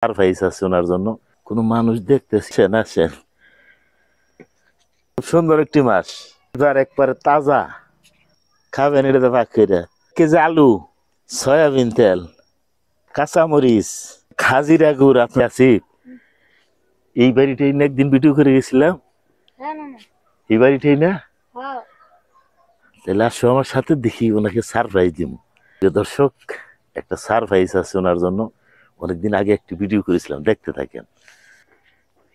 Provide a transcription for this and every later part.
Surprise আছে ওনার জন্য। কোনো মানুষ দেখতেছেন, আসেন। খুব সুন্দর একটি মাছ, এবার একবারে তাজা, খাবেন এটা ভাগ করে। কেজি আলু, সয়াবিন তেল, কাঁচামরিচ, খাজিরা গুড়। আপনি আছি এই বাড়িটাই না, একদিন ভিডিও করে গেছিলাম এই বাড়িটাই না? তাহলে আসো আমার সাথে, দেখি ওনাকে সারপ্রাইজ দিব। দর্শক, একটা সারপ্রাইজ আছে ওনার জন্য। অনেকদিন আগে একটি ভিডিও করেছিলাম, দেখতে থাকেন।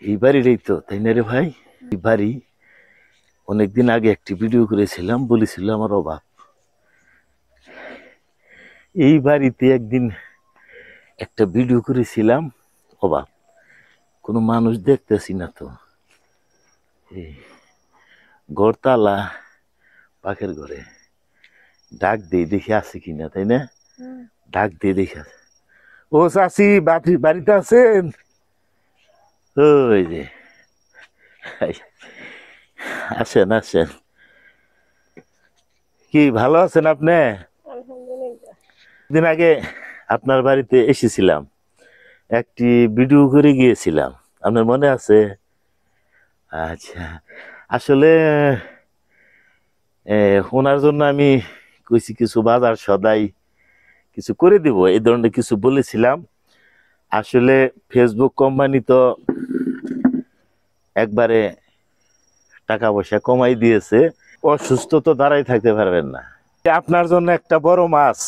এই বাড়িটাই তো, তাই না রে ভাই? এই বাড়ি অনেকদিন আগে একটি ভিডিও করেছিলাম, বলেছিল আমার অভাব। এই বাড়িতে একদিন একটা ভিডিও করেছিলাম, অভাব। কোনো মানুষ দেখতেছি না তো। ঘরতালা, পাখের ঘরে ডাক দিয়ে দেখি আছে কিনা, তাই না? ডাক দিয়ে দেখি আছে। ও চাচি, বাড়িতে আছেন? ওই যে, আসেন আসেন। কি ভালো আছেন আপনি? দিন আগে আপনার বাড়িতে এসেছিলাম, একটি ভিডিও করে গিয়েছিলাম, আপনার মনে আছে? আচ্ছা, আসলে ওনার জন্য আমি কইছি কিছু বাজার সদাই কিছু করে দিব, এই ধরনের কিছু বলেছিলাম। আসলে ফেসবুক কোম্পানি তো একবারে টাকা পয়সা কমাই দিয়েছে, অসুস্থ তো দাঁড়াই থাকতে পারবেন না। আপনার জন্য একটা বড় মাছ,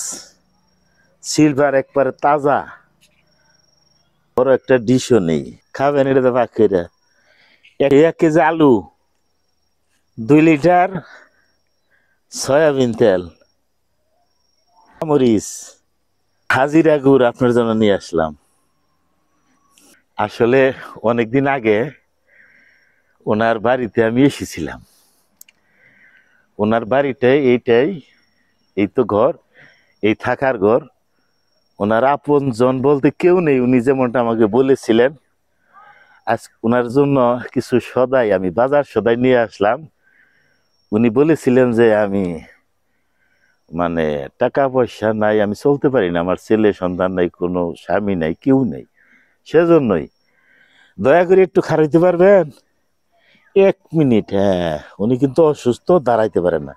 সিলভার, একবারে তাজা, বড় একটা ডিশও নেই, খাবেন এটা ভাগ করে। 1 কেজি আলু, 2 লিটার সয়াবিন তেল, মরিচ, হাজিরা গুড় আপনার জন্য নিয়ে আসলাম। আসলে অনেকদিন আগে ওনার বাড়িতে আমি এসেছিলাম। ওনার বাড়িটাই এইটাই, এই তো ঘর, এই থাকার ঘর। ওনার আপন জন বলতে কেউ নেই, উনি যেমনটা আমাকে বলেছিলেন। আজ ওনার জন্য কিছু সদাই, আমি বাজার সদাই নিয়ে আসলাম। উনি বলেছিলেন যে আমি মানে টাকা পয়সা নাই, আমি চলতে পারি না, আমার ছেলে সন্তান নাই, কোনো স্বামী নাই, কেউ নেই, সেজন্যই দয়া করে একটু খারাইতে পারবেন? 1 মিনিট। হ্যাঁ, উনি কিন্তু অসুস্থ, দাঁড়াইতে পারেন না।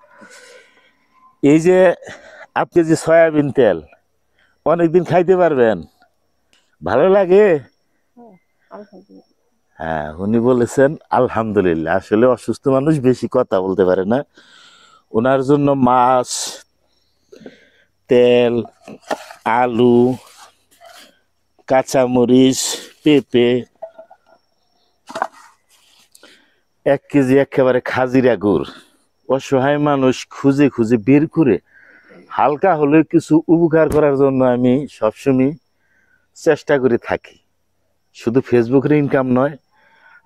এই যে আপনি যে সয়াবিন তেল অনেকদিন খাইতে পারবেন, ভালো লাগে? হ্যাঁ, উনি বলেছেন আলহামদুলিল্লাহ। আসলে অসুস্থ মানুষ বেশি কথা বলতে পারে না। ওনার জন্য মাছ, তেল, আলু, কাঁচামরিচ, পেঁপে, 1 কেজি একেবারে খাজিরা গুড়। অসহায় মানুষ খুঁজে খুঁজে বের করে হালকা হলেও কিছু উপকার করার জন্য আমি সবসময় চেষ্টা করে থাকি। শুধু ফেসবুকের ইনকাম নয়,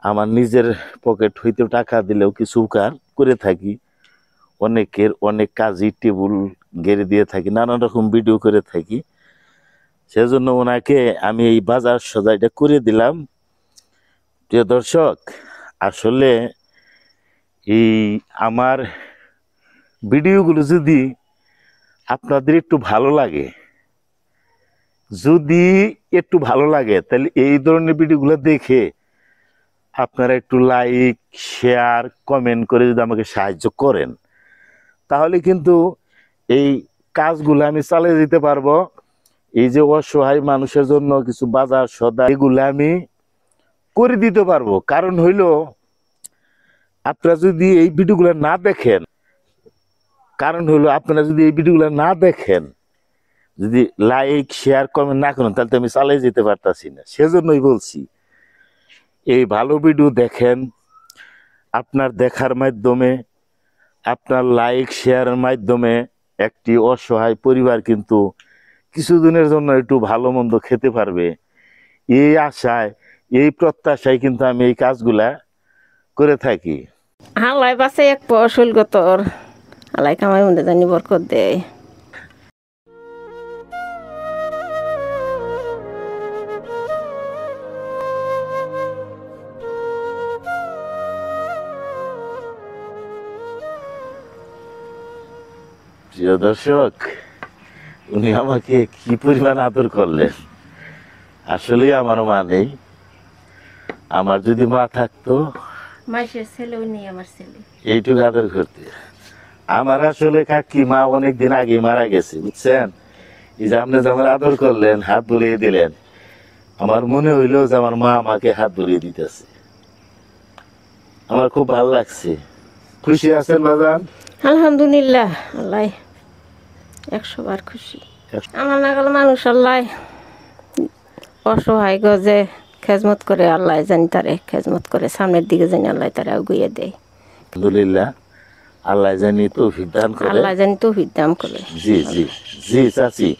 আমার নিজের পকেট হইতেও টাকা দিলেও কিছু উপকার করে থাকি। অনেকের অনেক কাজই টেবিল গেড়ে দিয়ে থাকি, নানান রকম ভিডিও করে থাকি। সেজন্য ওনাকে আমি এই বাজার সদাইটা করে দিলাম। প্রিয় দর্শক, আসলে এই আমার ভিডিওগুলো যদি আপনাদের একটু ভালো লাগে, তাহলে এই ধরনের ভিডিওগুলো দেখে আপনারা একটু লাইক, শেয়ার, কমেন্ট করে যদি আমাকে সাহায্য করেন, তাহলে কিন্তু এই কাজগুলো আমি চালিয়ে দিতে পারবো। এই যে অসহায় মানুষের জন্য কিছু বাজার সদা, এগুলো আমি করে দিতে পারবো। কারণ হইলো, আপনারা যদি এই ভিডিওগুলো না দেখেন, যদি লাইক, শেয়ার, কমেন্ট না করেন, তাহলে তো আমি চালিয়ে যেতে পারতাছি না। সেজন্যই বলছি, এই ভালো ভিডিও দেখেন। আপনার দেখার মাধ্যমে, আপনার লাইক শেয়ারের মাধ্যমে একটি অসহায় পরিবার কিন্তু কিছুদিনের জন্য একটু ভালো মন্দ খেতে পারবে। এই আশায়, এই প্রত্যাশায় কিন্তু আমি এই কাজগুলা করে থাকি। হালাই বাসে এক ফসল গতর হালাই কামাই মধ্যে জানি বরকত দেয়। প্রিয় দর্শক, উনি আমাকে কি পরিমাণ আদর করলেন। আসলে আমার মা নেই, আমার যদি মা থাকতো মাসের ছেলেও নেই আমার ছেলে। এইটুকু আদর করতে। আমার আসলে কাকি মা অনেকদিন আগে মারা গেছে, বুঝছেন? এই যে আপনি যে আমার আদর করলেন, হাত বুলিয়ে দিলেন, আমার মনে হইলো যে আমার মা আমাকে হাত বুলিয়ে দিতেছে। আমার খুব ভালো লাগছে। খুশি আছেন বাজান? আলহামদুলিল্লাহ, আল্লাহ 100 বার খুশি। আমার নাগাল মানুষ আল্লাহ অসহায় গজে খেজমত করে, আল্লাহ জানি তারে খেজমত করে সামনের দিকে জানি আল্লাহ তারে আগুয়ে দেয়। আলহামদুলিল্লাহ, আল্লাহ জানি তৌফিক দান করে। আল্লাহ জানি তৌফিক দান করে। জি জি জি চাচি,